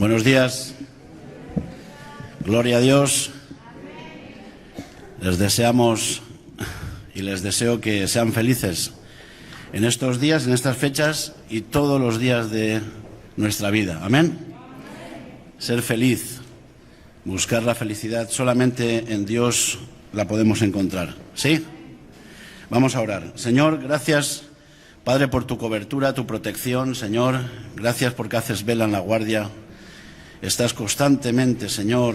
Buenos días. Gloria a Dios. Les deseamos y les deseo que sean felices en estos días, en estas fechas y todos los días de nuestra vida. Amén. Ser feliz, buscar la felicidad, solamente en Dios la podemos encontrar. ¿Sí? Vamos a orar. Señor, gracias, Padre, por tu cobertura, tu protección. Señor, gracias porque haces vela en la guardia. Estás constantemente, Señor,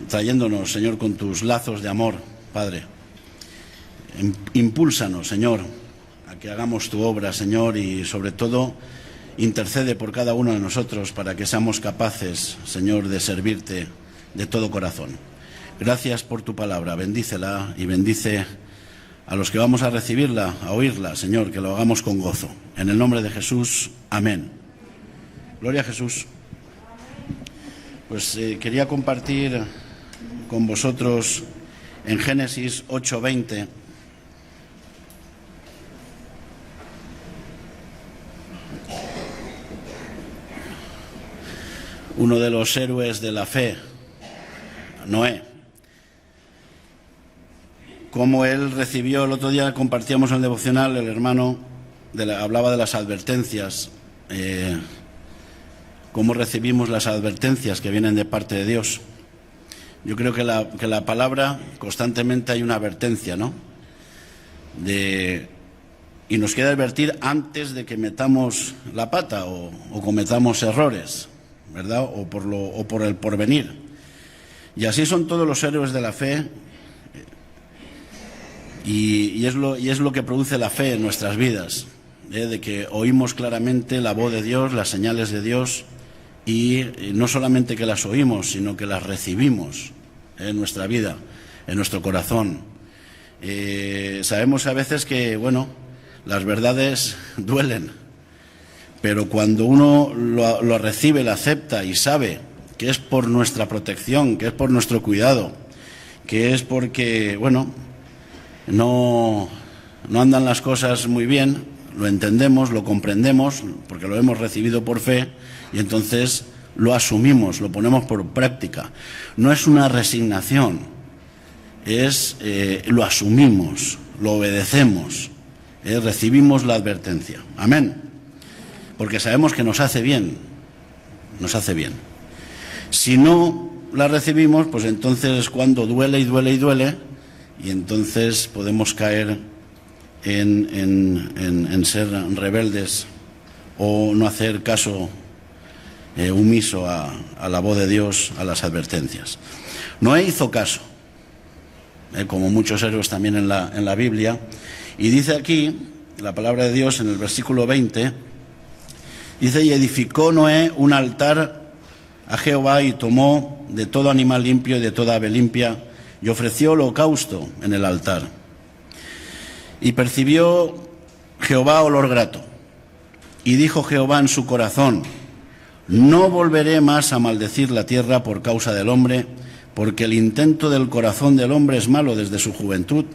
trayéndonos, Señor, con tus lazos de amor, Padre. Impúlsanos, Señor, a que hagamos tu obra, Señor, y sobre todo intercede por cada uno de nosotros para que seamos capaces, Señor, de servirte de todo corazón. Gracias por tu palabra, bendícela y bendice a los que vamos a recibirla, a oírla, Señor, que lo hagamos con gozo. En el nombre de Jesús, amén. Gloria a Jesús. Pues quería compartir con vosotros en Génesis 8:20. Uno de los héroes de la fe, Noé. Como él recibió, el otro día compartíamos en el devocional, el hermano hablaba de las advertencias, cómo recibimos las advertencias que vienen de parte de Dios. Yo creo que la palabra, constantemente hay una advertencia, ¿no? Y nos queda advertir antes de que metamos la pata o cometamos errores, ¿verdad? O por el porvenir. Y así son todos los héroes de la fe. Y es lo que produce la fe en nuestras vidas, de que oímos claramente la voz de Dios, las señales de Dios, y no solamente que las oímos, sino que las recibimos en nuestra vida, en nuestro corazón. Sabemos a veces que, las verdades duelen, pero cuando uno lo recibe, lo acepta y sabe que es por nuestra protección, que es por nuestro cuidado, que es porque, no andan las cosas muy bien, lo entendemos, lo comprendemos, porque lo hemos recibido por fe, y entonces lo asumimos, lo ponemos por práctica. No es una resignación, lo asumimos, lo obedecemos, recibimos la advertencia. Amén. Porque sabemos que nos hace bien, Si no la recibimos, pues entonces es cuando duele y duele y duele, y entonces podemos caer en ser rebeldes o no hacer caso omiso a la voz de Dios, a las advertencias. Noé hizo caso, como muchos héroes también en la Biblia, y dice aquí la palabra de Dios en el versículo 20, dice: y edificó Noé un altar a Jehová y tomó de todo animal limpio y de toda ave limpia y ofreció holocausto en el altar. Y percibió Jehová olor grato. Y dijo Jehová en su corazón: no volveré más a maldecir la tierra por causa del hombre, porque el intento del corazón del hombre es malo desde su juventud,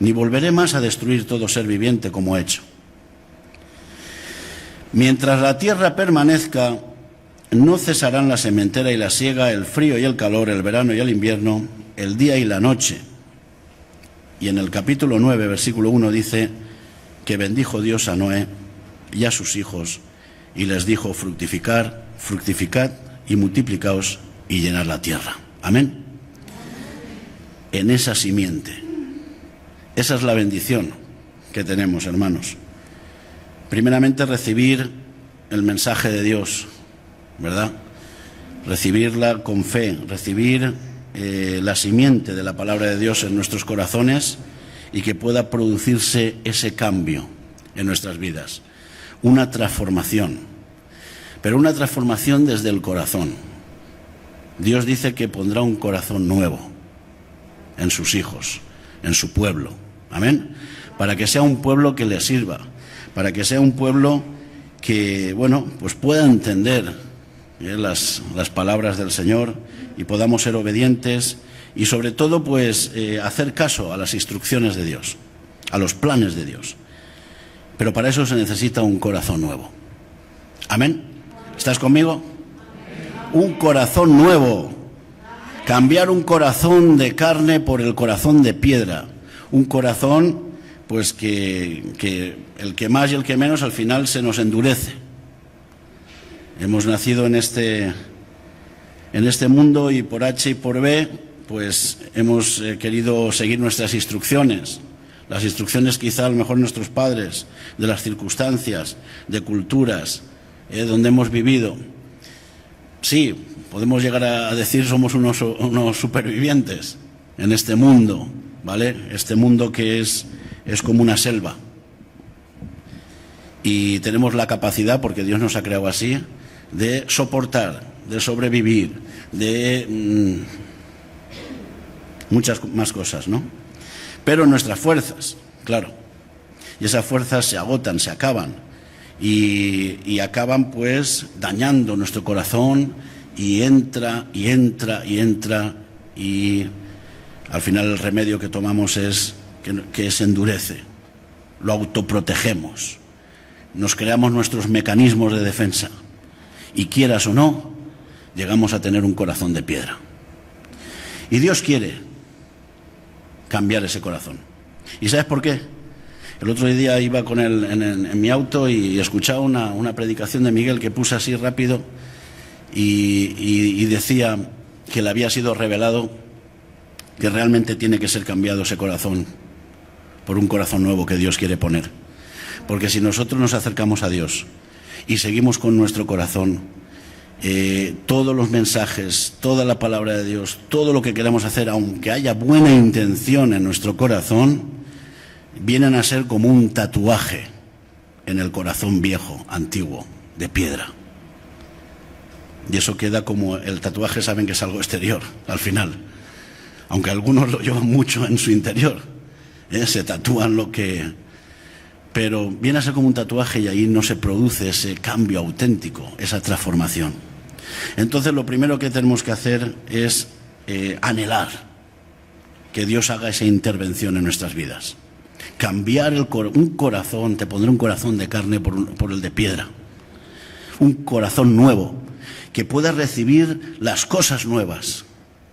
ni volveré más a destruir todo ser viviente como he hecho. Mientras la tierra permanezca, no cesarán la sementera y la siega, el frío y el calor, el verano y el invierno, el día y la noche. Y en el capítulo 9, versículo 1 dice que bendijo Dios a Noé y a sus hijos y les dijo: fructificad y multiplicaos y llenad la tierra. Amén. En esa simiente. Esa es la bendición que tenemos, hermanos. Primeramente, recibir el mensaje de Dios, ¿verdad? Recibirla con fe, recibir la simiente de la palabra de Dios en nuestros corazones y que pueda producirse ese cambio en nuestras vidas, una transformación, pero una transformación desde el corazón. Dios dice que pondrá un corazón nuevo en sus hijos, en su pueblo, amén, para que sea un pueblo que le sirva, para que sea un pueblo que, pues pueda entender las palabras del Señor y podamos ser obedientes y sobre todo hacer caso a las instrucciones de Dios, a los planes de Dios. Pero para eso se necesita un corazón nuevo. Amén. ¿Estás conmigo? Un corazón nuevo. Cambiar un corazón de carne por el corazón de piedra. Un corazón, pues que el que más y el que menos al final se nos endurece. Hemos nacido en este mundo y por H y por B, pues hemos querido seguir nuestras instrucciones. Las instrucciones quizá a lo mejor nuestros padres, de las circunstancias, de culturas, donde hemos vivido. Sí, podemos llegar a decir somos unos supervivientes en este mundo, ¿vale? Este mundo que es como una selva. Y tenemos la capacidad, porque Dios nos ha creado así, de soportar, de sobrevivir, de muchas más cosas, ¿no? Pero nuestras fuerzas, claro, y esas fuerzas se agotan, se acaban, y acaban pues dañando nuestro corazón, y entra, y al final el remedio que tomamos es que se endurece, lo autoprotegemos, nos creamos nuestros mecanismos de defensa, y quieras o no, llegamos a tener un corazón de piedra. Y Dios quiere cambiar ese corazón. ¿Y sabes por qué? El otro día iba en mi auto y escuchaba una predicación de Miguel que puse así rápido y decía que le había sido revelado que realmente tiene que ser cambiado ese corazón por un corazón nuevo que Dios quiere poner. Porque si nosotros nos acercamos a Dios y seguimos con nuestro corazón, todos los mensajes, toda la palabra de Dios, todo lo que queramos hacer, aunque haya buena intención en nuestro corazón, vienen a ser como un tatuaje en el corazón viejo, antiguo, de piedra. Y eso queda como el tatuaje, saben que es algo exterior, al final. Aunque algunos lo llevan mucho en su interior, se tatúan lo que... Pero viene a ser como un tatuaje y ahí no se produce ese cambio auténtico, esa transformación. Entonces lo primero que tenemos que hacer es anhelar que Dios haga esa intervención en nuestras vidas. Cambiar un corazón, te pondré un corazón de carne por el de piedra. Un corazón nuevo, que pueda recibir las cosas nuevas,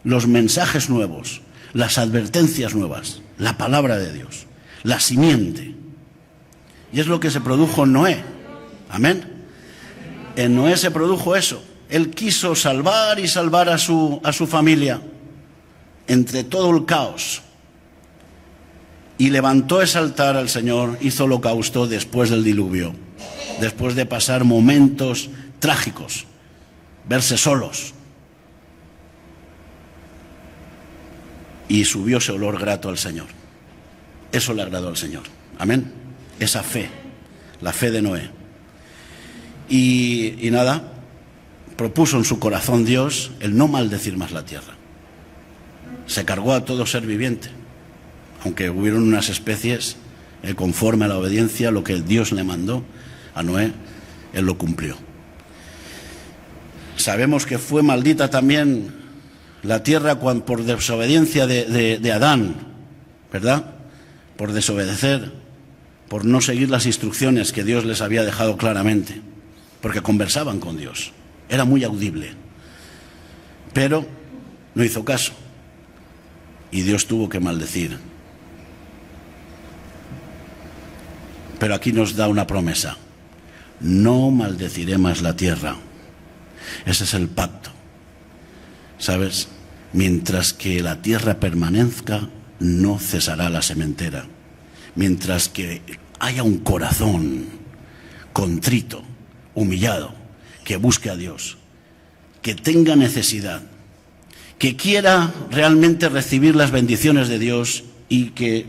los mensajes nuevos, las advertencias nuevas, la palabra de Dios, la simiente. Y es lo que se produjo en Noé. Amén. En Noé se produjo eso. Él quiso salvar a su familia entre todo el caos. Y levantó ese altar al Señor, hizo holocausto después del diluvio, después de pasar momentos trágicos, verse solos. Y subió ese olor grato al Señor. Eso le agradó al Señor. Amén. Esa fe, la fe de Noé. Y nada, propuso en su corazón Dios el no maldecir más la tierra. Se cargó a todo ser viviente, aunque hubieron unas especies conforme a la obediencia, lo que Dios le mandó a Noé, él lo cumplió. Sabemos que fue maldita también la tierra por desobediencia de Adán, ¿verdad? Por desobedecer, por no seguir las instrucciones que Dios les había dejado claramente, porque conversaban con Dios, era muy audible, pero no hizo caso y Dios tuvo que maldecir. Pero aquí nos da una promesa: no maldeciré más la tierra. Ese es el pacto, ¿sabes? Mientras que la tierra permanezca, no cesará la sementera. Mientras que haya un corazón contrito, humillado, que busque a Dios, que tenga necesidad, que quiera realmente recibir las bendiciones de Dios y que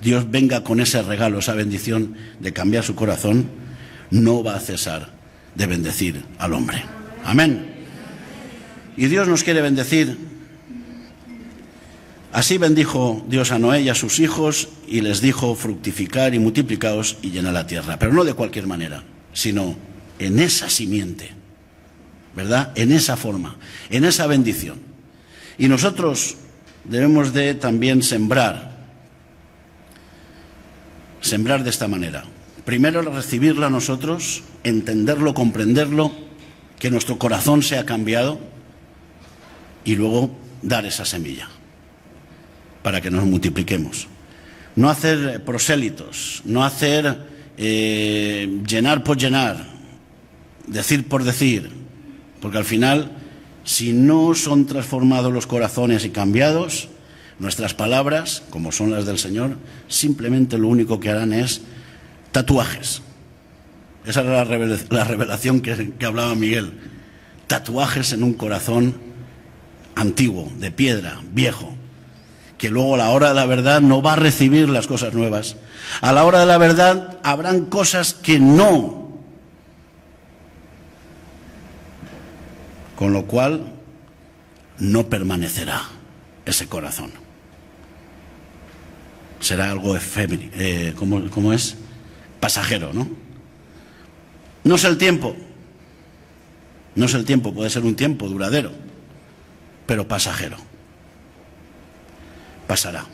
Dios venga con ese regalo, esa bendición de cambiar su corazón, no va a cesar de bendecir al hombre. Amén. Y Dios nos quiere bendecir. Así bendijo Dios a Noé y a sus hijos y les dijo: fructificar y multiplicaos y llenad la tierra. Pero no de cualquier manera, sino en esa simiente, ¿verdad? En esa forma, en esa bendición. Y nosotros debemos de también sembrar de esta manera. Primero recibirla nosotros, entenderlo, comprenderlo que nuestro corazón sea cambiado y luego dar esa semilla para que nos multipliquemos. No hacer prosélitos, no hacer llenar por llenar, decir por decir, porque al final, si no son transformados los corazones y cambiados, nuestras palabras, como son las del Señor, simplemente lo único que harán es tatuajes. Esa era la revelación que hablaba Miguel. Tatuajes en un corazón antiguo, de piedra, viejo, que luego a la hora de la verdad no va a recibir las cosas nuevas. A la hora de la verdad habrán cosas que no. Con lo cual no permanecerá ese corazón. Será algo efímero, ¿cómo es? Pasajero, ¿no? No es el tiempo. No es el tiempo, puede ser un tiempo duradero, pero pasajero. Pasará.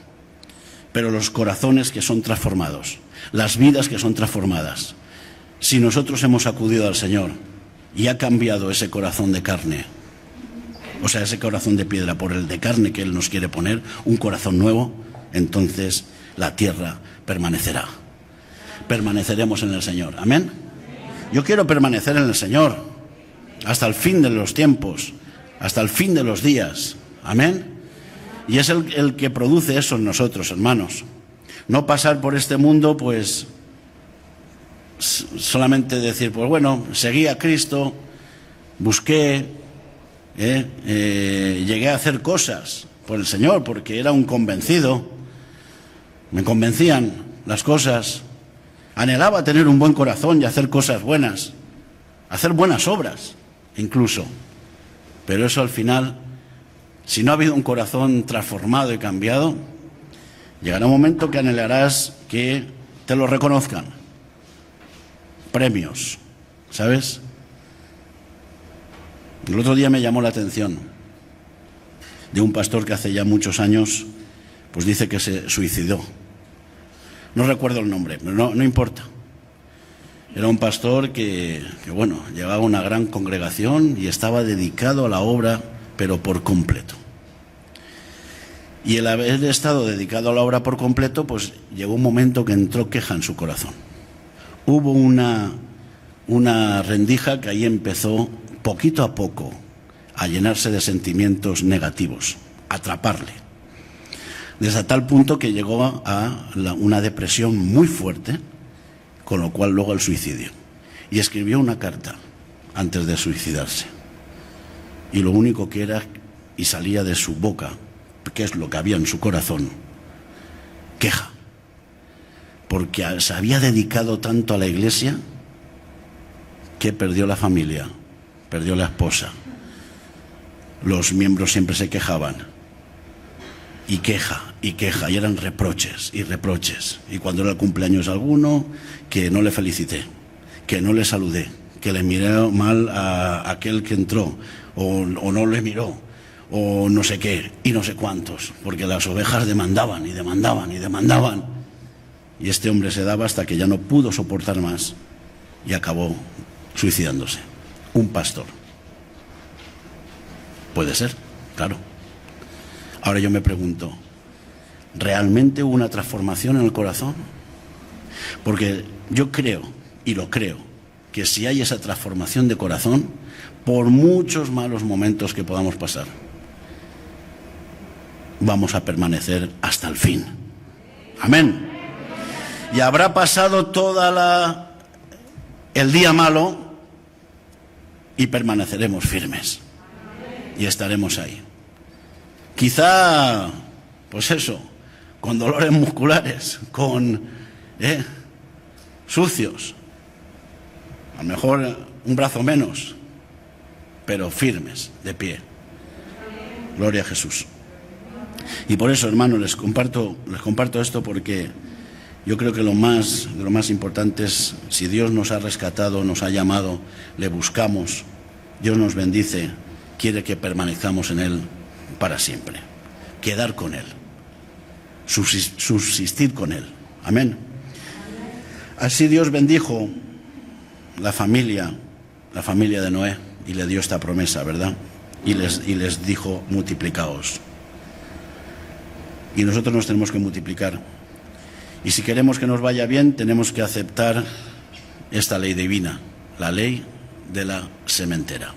Pero los corazones que son transformados, las vidas que son transformadas, si nosotros hemos acudido al Señor y ha cambiado ese corazón de carne, o sea, ese corazón de piedra por el de carne que Él nos quiere poner, un corazón nuevo, entonces la tierra permanecerá. Permaneceremos en el Señor. Amén. Yo quiero permanecer en el Señor hasta el fin de los tiempos, hasta el fin de los días. Amén. Y es el que produce eso en nosotros, hermanos. No pasar por este mundo, pues, solamente decir, pues bueno, seguí a Cristo, busqué, llegué a hacer cosas por el Señor, porque era un convencido. Me convencían las cosas. Anhelaba tener un buen corazón y hacer cosas buenas, hacer buenas obras, incluso. Pero eso al final, si no ha habido un corazón transformado y cambiado, llegará un momento que anhelarás que te lo reconozcan. Premios, ¿sabes? El otro día me llamó la atención de un pastor que hace ya muchos años, pues dice que se suicidó. No recuerdo el nombre, pero no importa. Era un pastor que bueno, llevaba una gran congregación y estaba dedicado a la obra, pero por completo. Y el haber estado dedicado a la obra por completo, pues llegó un momento que entró queja en su corazón. Hubo una rendija que ahí empezó poquito a poco a llenarse de sentimientos negativos, a atraparle. Desde tal punto que llegó a una depresión muy fuerte, con lo cual luego el suicidio. Y escribió una carta antes de suicidarse. Y lo único que era y salía de su boca, que es lo que había en su corazón, queja. Porque se había dedicado tanto a la iglesia que perdió la familia, perdió la esposa. Los miembros siempre se quejaban. Y queja, y eran reproches y reproches. Y cuando era el cumpleaños de alguno, que no le felicité, que no le saludé, que le miré mal a aquel que entró, o no le miró, o no sé qué, y no sé cuántos, porque las ovejas demandaban y demandaban y demandaban. Y este hombre se daba hasta que ya no pudo soportar más y acabó suicidándose. Un pastor. Puede ser, claro. Ahora yo me pregunto, ¿realmente hubo una transformación en el corazón? Porque yo creo, y lo creo, que si hay esa transformación de corazón, por muchos malos momentos que podamos pasar, vamos a permanecer hasta el fin. Amén. Y habrá pasado el día malo y permaneceremos firmes. Y estaremos ahí. Quizá, pues eso, con dolores musculares, con sucios, a lo mejor un brazo menos, pero firmes, de pie. Gloria a Jesús. Y por eso, hermanos, les comparto esto porque yo creo que lo más importante es, si Dios nos ha rescatado, nos ha llamado, le buscamos, Dios nos bendice, quiere que permanezcamos en Él para siempre, quedar con Él, subsistir con Él. Amén. Así Dios bendijo la familia de Noé, y le dio esta promesa, ¿verdad? Y les dijo, multiplicaos. Y nosotros nos tenemos que multiplicar. Y si queremos que nos vaya bien, tenemos que aceptar esta ley divina, la ley de la sementera.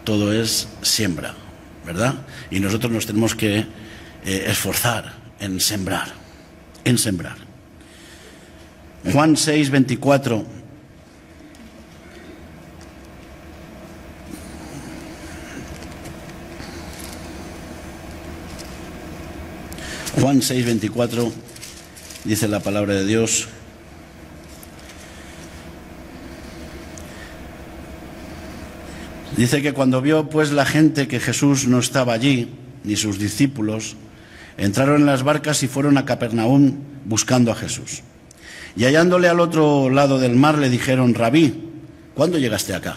Todo es siembra, ¿verdad? Y nosotros nos tenemos que esforzar en sembrar, en sembrar. Juan 6, 24. Juan 6, 24, dice la palabra de Dios: dice que cuando vio pues la gente que Jesús no estaba allí, ni sus discípulos, entraron en las barcas y fueron a Capernaum buscando a Jesús. Y hallándole al otro lado del mar le dijeron: Rabí, ¿cuándo llegaste acá?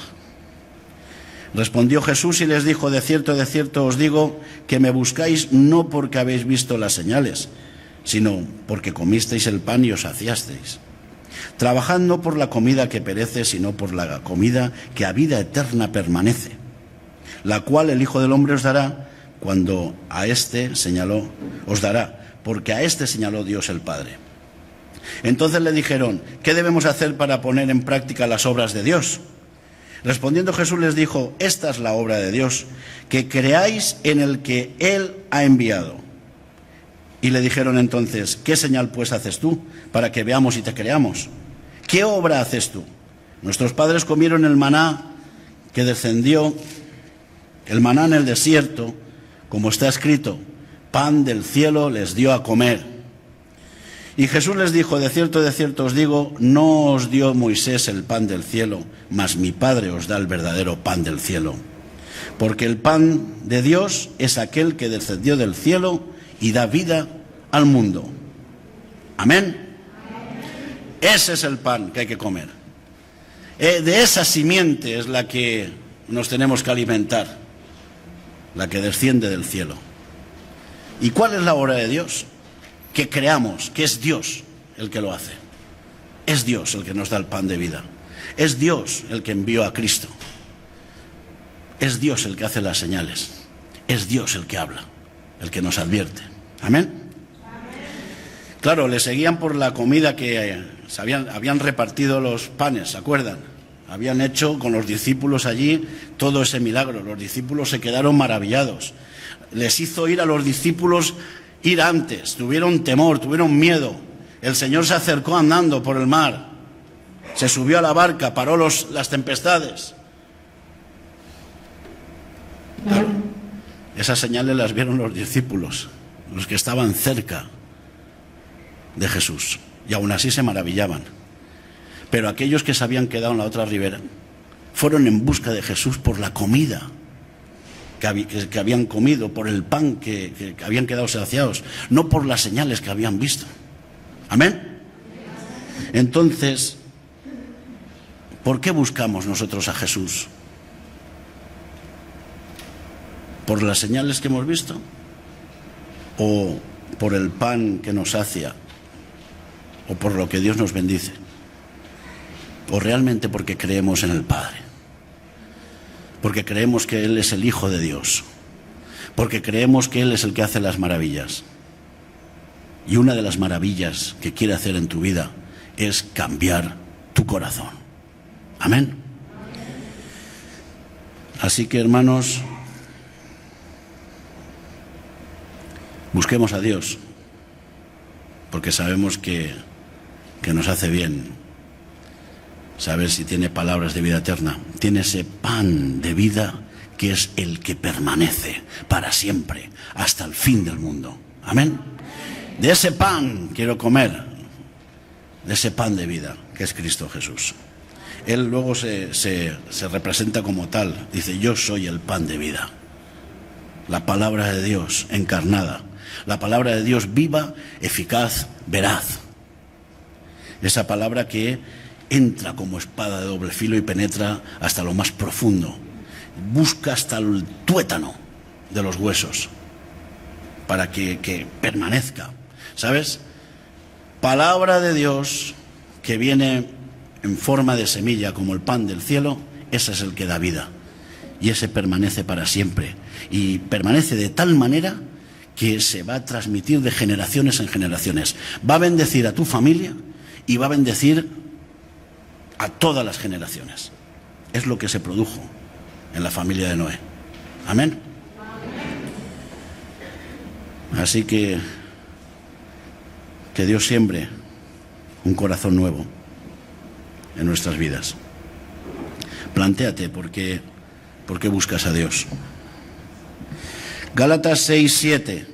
Respondió Jesús y les dijo: de cierto os digo que me buscáis no porque habéis visto las señales, sino porque comisteis el pan y os saciasteis. Trabajad no por la comida que perece, sino por la comida que a vida eterna permanece, la cual el Hijo del Hombre os dará cuando a éste señaló, os dará, porque a éste señaló Dios el Padre. Entonces le dijeron: ¿qué debemos hacer para poner en práctica las obras de Dios? Respondiendo Jesús les dijo: esta es la obra de Dios, que creáis en el que Él ha enviado. Y le dijeron entonces: ¿qué señal pues haces tú para que veamos y te creamos? ¿Qué obra haces tú? Nuestros padres comieron el maná que descendió, el maná en el desierto, como está escrito: pan del cielo les dio a comer. Y Jesús les dijo: de cierto os digo, no os dio Moisés el pan del cielo, mas mi Padre os da el verdadero pan del cielo. Porque el pan de Dios es aquel que descendió del cielo y da vida al mundo. Amén. Ese es el pan que hay que comer. De esa simiente es la que nos tenemos que alimentar, la que desciende del cielo. ¿Y cuál es la obra de Dios? Que creamos que es Dios el que lo hace. Es Dios el que nos da el pan de vida. Es Dios el que envió a Cristo. Es Dios el que hace las señales. Es Dios el que habla, el que nos advierte. Amén. Claro, le seguían por la comida que habían repartido los panes, ¿se acuerdan? Habían hecho con los discípulos allí todo ese milagro. Los discípulos se quedaron maravillados. Les hizo ir a los discípulos ir antes, tuvieron temor, tuvieron miedo. El Señor se acercó andando por el mar, se subió a la barca, paró las tempestades. Claro, esas señales las vieron los discípulos, los que estaban cerca de Jesús, y aún así se maravillaban. Pero aquellos que se habían quedado en la otra ribera fueron en busca de Jesús por la comida que habían comido, por el pan que habían quedado saciados, no por las señales que habían visto. Amén. Entonces, ¿por qué buscamos nosotros a Jesús? ¿Por las señales que hemos visto? ¿O por el pan que nos sacia? ¿O por lo que Dios nos bendice? ¿O realmente porque creemos en el Padre? Porque creemos que Él es el Hijo de Dios, porque creemos que Él es el que hace las maravillas. Y una de las maravillas que quiere hacer en tu vida es cambiar tu corazón. Amén. Así que, hermanos, busquemos a Dios, porque sabemos que nos hace bien. Saber si tiene palabras de vida eterna. Tiene ese pan de vida que es el que permanece para siempre, hasta el fin del mundo. Amén. De ese pan quiero comer, de ese pan de vida que es Cristo Jesús. Él luego se representa como tal. Dice: yo soy el pan de vida. La palabra de Dios encarnada. La palabra de Dios viva, eficaz, veraz. Esa palabra que entra como espada de doble filo y penetra hasta lo más profundo. Busca hasta el tuétano de los huesos para que permanezca. ¿Sabes? Palabra de Dios que viene en forma de semilla como el pan del cielo, ese es el que da vida. y ese permanece para siempre. Y permanece de tal manera que se va a transmitir de generaciones en generaciones. Va a bendecir a tu familia y va a bendecir a todas las generaciones. Es lo que se produjo en la familia de Noé. Amén. Así que Dios siembre un corazón nuevo en nuestras vidas. Plantéate por qué buscas a Dios. Gálatas 6:7.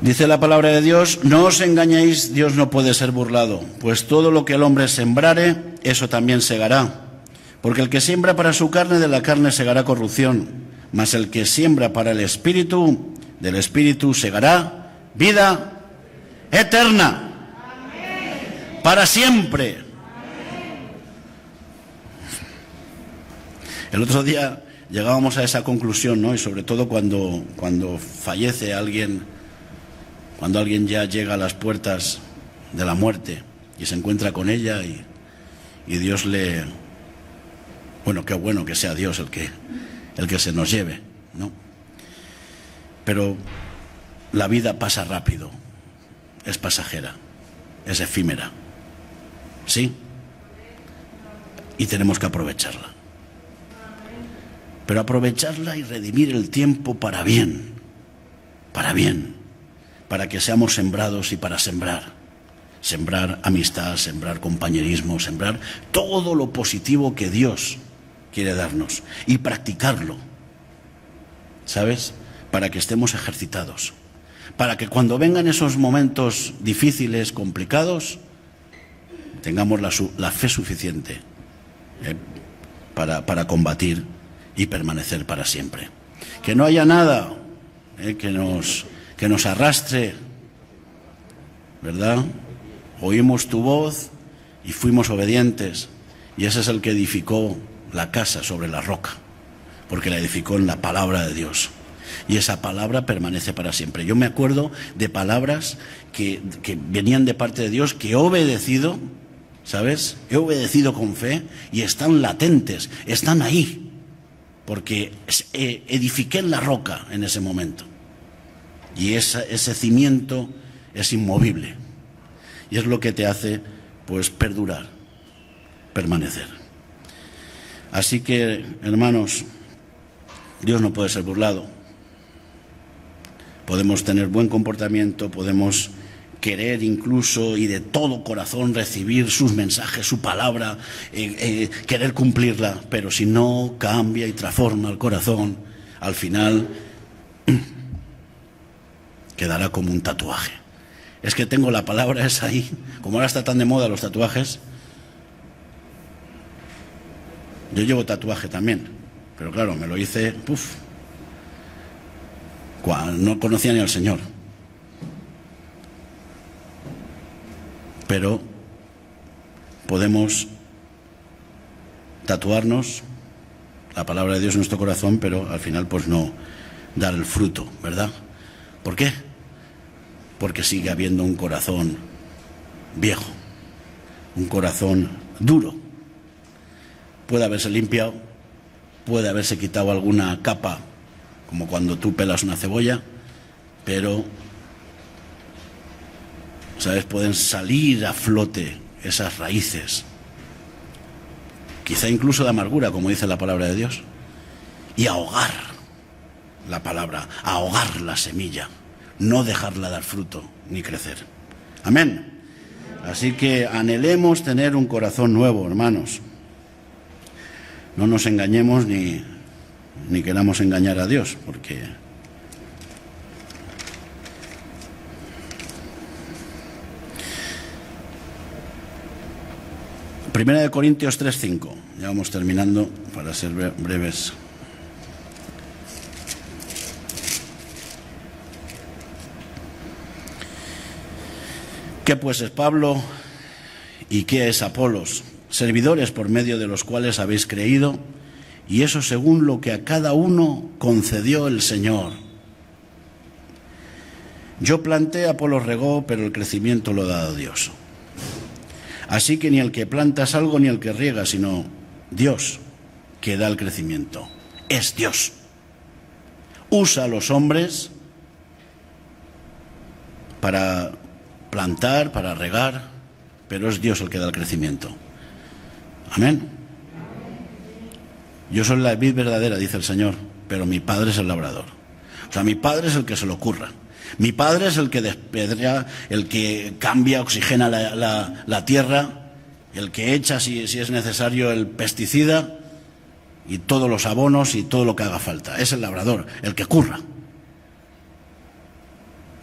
Dice la palabra de Dios: no os engañéis, Dios no puede ser burlado, pues todo lo que el hombre sembrare, eso también segará. Porque el que siembra para su carne, de la carne segará corrupción, mas el que siembra para el Espíritu, del Espíritu segará vida eterna. Amén. Para siempre. Amén. El otro día llegábamos a esa conclusión, ¿no? Y sobre todo cuando fallece alguien, cuando alguien ya llega a las puertas de la muerte y se encuentra con ella y Dios le... Bueno, qué bueno que sea Dios el que se nos lleve, ¿no? Pero la vida pasa rápido, es pasajera, es efímera, ¿sí? Y tenemos que aprovecharla. Pero aprovecharla y redimir el tiempo para bien, para que seamos sembrados y para sembrar amistad, sembrar compañerismo, sembrar todo lo positivo que Dios quiere darnos y practicarlo, ¿sabes? Para que estemos ejercitados, para que cuando vengan esos momentos difíciles, complicados, tengamos la fe suficiente para combatir y permanecer para siempre. Que no haya nada que nos arrastre, ¿verdad? Oímos tu voz y fuimos obedientes, y ese es el que edificó la casa sobre la roca, porque la edificó en la palabra de Dios, y esa palabra permanece para siempre. Yo me acuerdo de palabras que venían de parte de Dios, que he obedecido, ¿sabes? He obedecido con fe y están latentes, están ahí, porque edifiqué en la roca en ese momento, y ese cimiento es inmovible, y es lo que te hace, pues, perdurar, permanecer. Así que, hermanos, Dios no puede ser burlado. Podemos tener buen comportamiento, podemos querer incluso y de todo corazón recibir sus mensajes, su palabra, querer cumplirla, pero si no cambia y transforma el corazón, al final quedará como un tatuaje. Es que tengo la palabra esa ahí, como ahora está tan de moda los tatuajes. Yo llevo tatuaje también, pero claro, me lo hice, cuando no conocía ni al Señor. Pero podemos tatuarnos la palabra de Dios en nuestro corazón, pero al final pues no dar el fruto, ¿verdad? ¿Por qué? Porque sigue habiendo un corazón viejo, un corazón duro. Puede haberse limpiado, puede haberse quitado alguna capa, como cuando tú pelas una cebolla, pero, ¿sabes? Pueden salir a flote esas raíces, quizá incluso de amargura, como dice la palabra de Dios, y ahogar la palabra, ahogar la semilla, no dejarla dar fruto ni crecer. Amén. Así que anhelemos tener un corazón nuevo, hermanos. No nos engañemos ni queramos engañar a Dios, porque Primera de Corintios 3:5. Ya vamos terminando para ser breves. ¿Qué pues es Pablo y qué es Apolos? Servidores por medio de los cuales habéis creído, y eso según lo que a cada uno concedió el Señor. Yo planté, Apolo regó, pero el crecimiento lo ha dado Dios. Así que ni el que planta es algo ni el que riega, sino Dios que da el crecimiento. Es Dios. Usa a los hombres para plantar, para regar, pero es Dios el que da el crecimiento. Amén. Yo soy la vid verdadera, dice el Señor, pero mi Padre es el labrador. O sea, mi Padre es el que se le ocurra. Mi Padre es el que despedrea, el que cambia, oxigena la tierra, el que echa, si es necesario, el pesticida y todos los abonos y todo lo que haga falta. Es el labrador, el que curra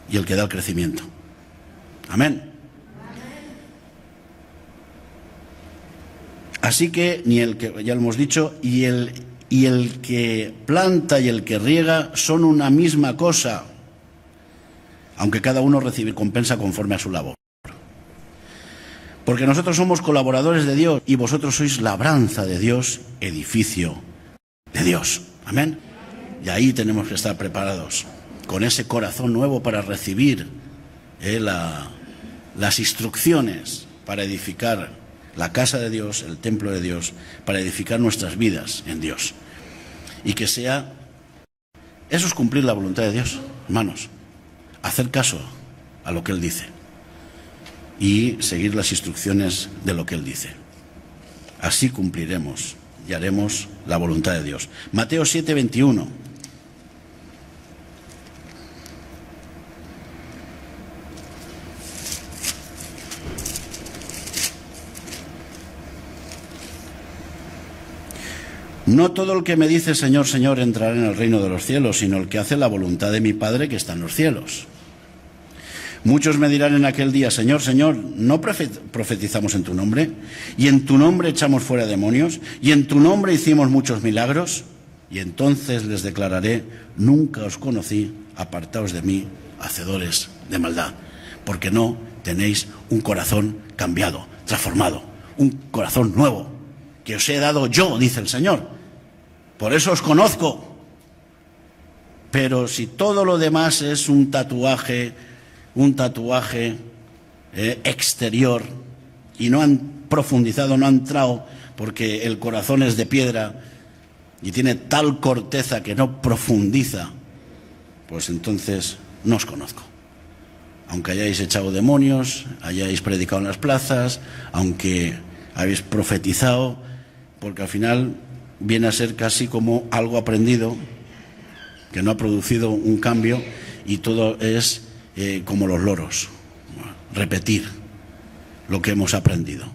y el que da el crecimiento. Amén. Así que ni el que, ya lo hemos dicho, y el que planta y el que riega son una misma cosa, aunque cada uno recibe compensa conforme a su labor. Porque nosotros somos colaboradores de Dios y vosotros sois labranza de Dios, edificio de Dios. Amén. Y ahí tenemos que estar preparados, con ese corazón nuevo para recibir las instrucciones para edificar la casa de Dios, el templo de Dios, para edificar nuestras vidas en Dios. Y que sea, eso es cumplir la voluntad de Dios, hermanos. Hacer caso a lo que Él dice y seguir las instrucciones de lo que Él dice. Así cumpliremos y haremos la voluntad de Dios. Mateo 7:21. No todo el que me dice Señor, Señor entrará en el reino de los cielos, sino el que hace la voluntad de mi Padre que está en los cielos. Muchos me dirán en aquel día, Señor, Señor, ¿no profetizamos en tu nombre? ¿Y en tu nombre echamos fuera demonios? ¿Y en tu nombre hicimos muchos milagros? Y entonces les declararé, nunca os conocí, apartaos de mí, hacedores de maldad. Porque no tenéis un corazón cambiado, transformado, un corazón nuevo, que os he dado yo, dice el Señor. Por eso os conozco. Pero si todo lo demás es un tatuaje exterior y no han profundizado, no han entrado, porque el corazón es de piedra y tiene tal corteza que no profundiza, pues entonces no os conozco. Aunque hayáis echado demonios, hayáis predicado en las plazas, aunque habéis profetizado, porque al final viene a ser casi como algo aprendido que no ha producido un cambio y todo es como los loros, repetir lo que hemos aprendido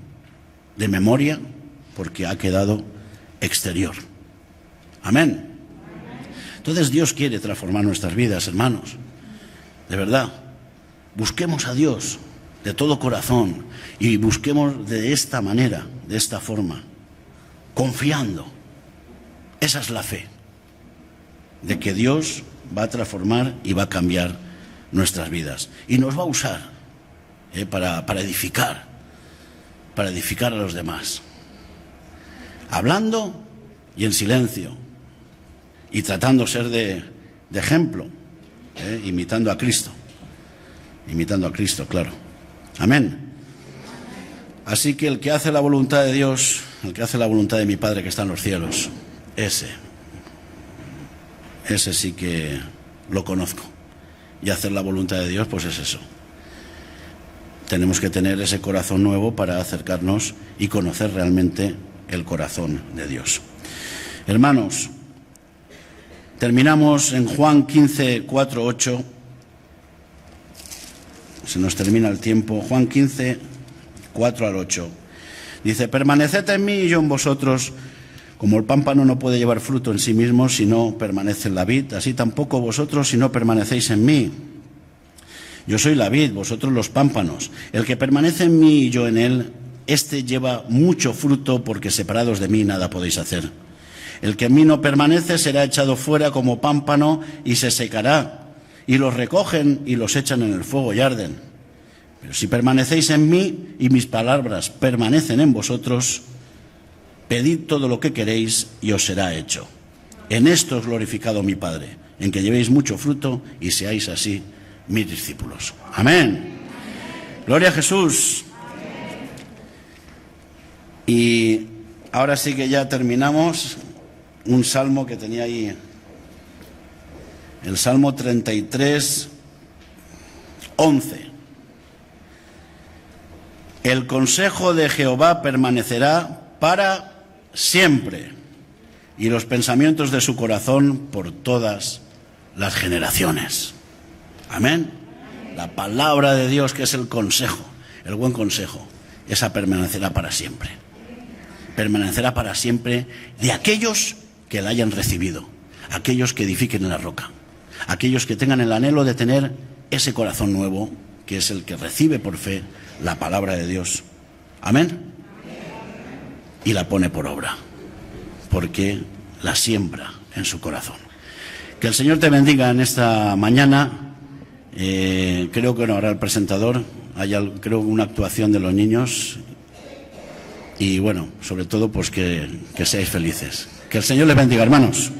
de memoria porque ha quedado exterior. Amén. Entonces Dios quiere transformar nuestras vidas, hermanos, de verdad. Busquemos a Dios de todo corazón y busquemos de esta manera, de esta forma, confiando. Esa es la fe de que Dios va a transformar y va a cambiar nuestras vidas y nos va a usar para edificar a los demás, hablando y en silencio y tratando de ser de ejemplo, imitando a Cristo, claro. Amén. Así que el que hace la voluntad de Dios, el que hace la voluntad de mi Padre que está en los cielos, ese sí que lo conozco. Y hacer la voluntad de Dios, pues es eso. Tenemos que tener ese corazón nuevo para acercarnos y conocer realmente el corazón de Dios. Hermanos, terminamos en Juan 15, 4, 8. Se nos termina el tiempo. Juan 15, 4 al 8. Dice, permaneced en mí y yo en vosotros. Como el pámpano no puede llevar fruto en sí mismo si no permanece en la vid, así tampoco vosotros si no permanecéis en mí. Yo soy la vid, vosotros los pámpanos. El que permanece en mí y yo en él, éste lleva mucho fruto, porque separados de mí nada podéis hacer. El que en mí no permanece será echado fuera como pámpano y se secará. Y los recogen y los echan en el fuego y arden. Pero si permanecéis en mí y mis palabras permanecen en vosotros, pedid todo lo que queréis y os será hecho. En esto es glorificado mi Padre, en que llevéis mucho fruto y seáis así mis discípulos. Amén. Gloria a Jesús. Y ahora sí que ya terminamos. Un salmo que tenía ahí, el Salmo 33, 11. El consejo de Jehová permanecerá para siempre, y los pensamientos de su corazón por todas las generaciones. Amén. La palabra de Dios, que es el consejo, el buen consejo, esa permanecerá para siempre. Permanecerá para siempre de aquellos que la hayan recibido, aquellos que edifiquen en la roca, aquellos que tengan el anhelo de tener ese corazón nuevo, que es el que recibe por fe la palabra de Dios. Amén. Y la pone por obra, porque la siembra en su corazón. Que el Señor te bendiga en esta mañana. Creo que no hará el presentador. Hay, creo, una actuación de los niños. Y bueno, sobre todo, pues que seáis felices. Que el Señor les bendiga, hermanos.